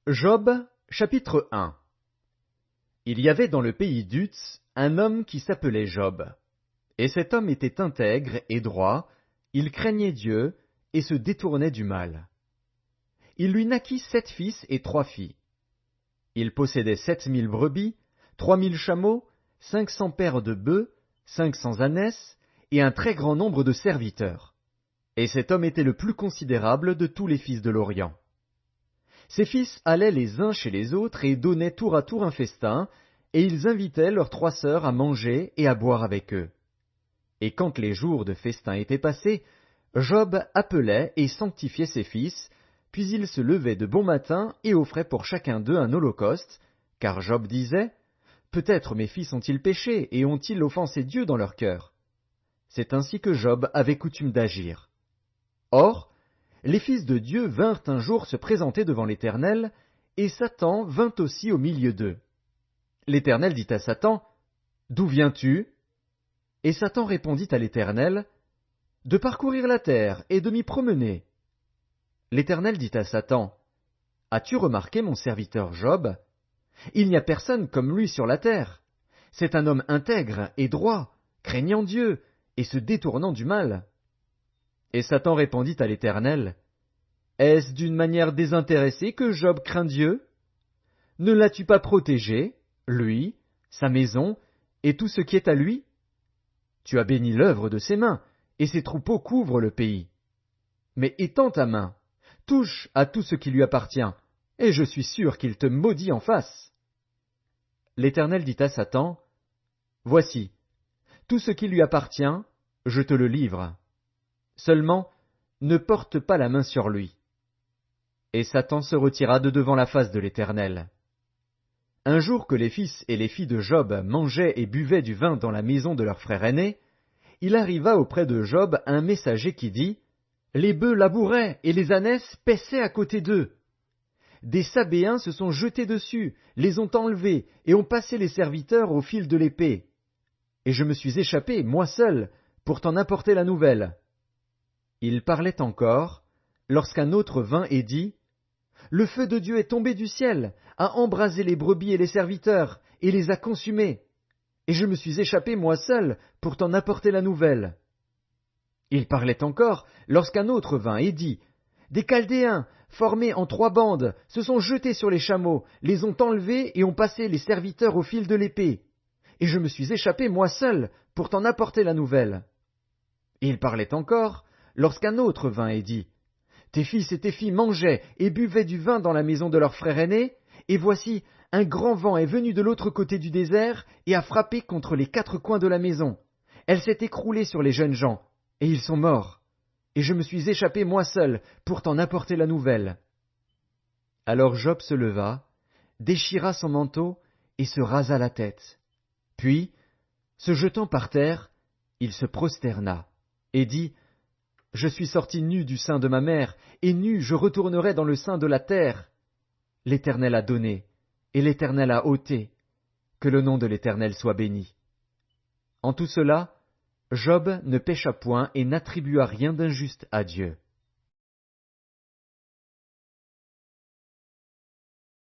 Job, chapitre 1. Il y avait dans le pays d'Uz un homme qui s'appelait Job. Et cet homme était intègre et droit, il craignait Dieu et se détournait du mal. Il lui naquit 7 fils et 3 filles. Il possédait 7 000 brebis, 3 000 chameaux, 500 paires de bœufs, 500 ânesses et un très grand nombre de serviteurs. Et cet homme était le plus considérable de tous les fils de l'Orient. Ses fils allaient les uns chez les autres et donnaient tour à tour un festin, et ils invitaient leurs 3 sœurs à manger et à boire avec eux. Et quand les jours de festin étaient passés, Job appelait et sanctifiait ses fils, puis il se levait de bon matin et offrait pour chacun d'eux un holocauste, car Job disait, « Peut-être mes fils ont-ils péché et ont-ils offensé Dieu dans leur cœur ?» C'est ainsi que Job avait coutume d'agir. Or, les fils de Dieu vinrent un jour se présenter devant l'Éternel, et Satan vint aussi au milieu d'eux. L'Éternel dit à Satan, « D'où viens-tu » Et Satan répondit à l'Éternel, « De parcourir la terre et de m'y promener. » L'Éternel dit à Satan, « As-tu remarqué mon serviteur Job? Il n'y a personne comme lui sur la terre. C'est un homme intègre et droit, craignant Dieu et se détournant du mal. » Et Satan répondit à l'Éternel, « Est-ce d'une manière désintéressée que Job craint Dieu? Ne l'as-tu pas protégé, lui, sa maison, et tout ce qui est à lui? Tu as béni l'œuvre de ses mains, et ses troupeaux couvrent le pays. Mais étends ta main, touche à tout ce qui lui appartient, et je suis sûr qu'il te maudit en face. » L'Éternel dit à Satan, « Voici, tout ce qui lui appartient, je te le livre. Seulement, ne porte pas la main sur lui. » Et Satan se retira de devant la face de l'Éternel. Un jour que les fils et les filles de Job mangeaient et buvaient du vin dans la maison de leur frère aîné, il arriva auprès de Job un messager qui dit, « Les bœufs labouraient et les ânesses paissaient à côté d'eux. Des Sabéens se sont jetés dessus, les ont enlevés et ont passé les serviteurs au fil de l'épée. Et je me suis échappé, moi seul, pour t'en apporter la nouvelle. » Il parlait encore, lorsqu'un autre vint et dit, « Le feu de Dieu est tombé du ciel, a embrasé les brebis et les serviteurs, et les a consumés. Et je me suis échappé moi seul pour t'en apporter la nouvelle. » Il parlait encore, lorsqu'un autre vint et dit, « Des Chaldéens, formés en 3 bandes, se sont jetés sur les chameaux, les ont enlevés et ont passé les serviteurs au fil de l'épée. Et je me suis échappé moi seul pour t'en apporter la nouvelle. » Il parlait encore, lorsqu'un autre vint et dit, « Tes fils et tes filles mangeaient et buvaient du vin dans la maison de leur frère aîné, et voici, un grand vent est venu de l'autre côté du désert et a frappé contre les 4 coins de la maison. Elle s'est écroulée sur les jeunes gens, et ils sont morts. Et je me suis échappé moi seul pour t'en apporter la nouvelle. » Alors Job se leva, déchira son manteau et se rasa la tête. Puis, se jetant par terre, il se prosterna et dit, « Je suis sorti nu du sein de ma mère, et nu je retournerai dans le sein de la terre. L'Éternel a donné, et l'Éternel a ôté. Que le nom de l'Éternel soit béni. » En tout cela, Job ne pécha point et n'attribua rien d'injuste à Dieu.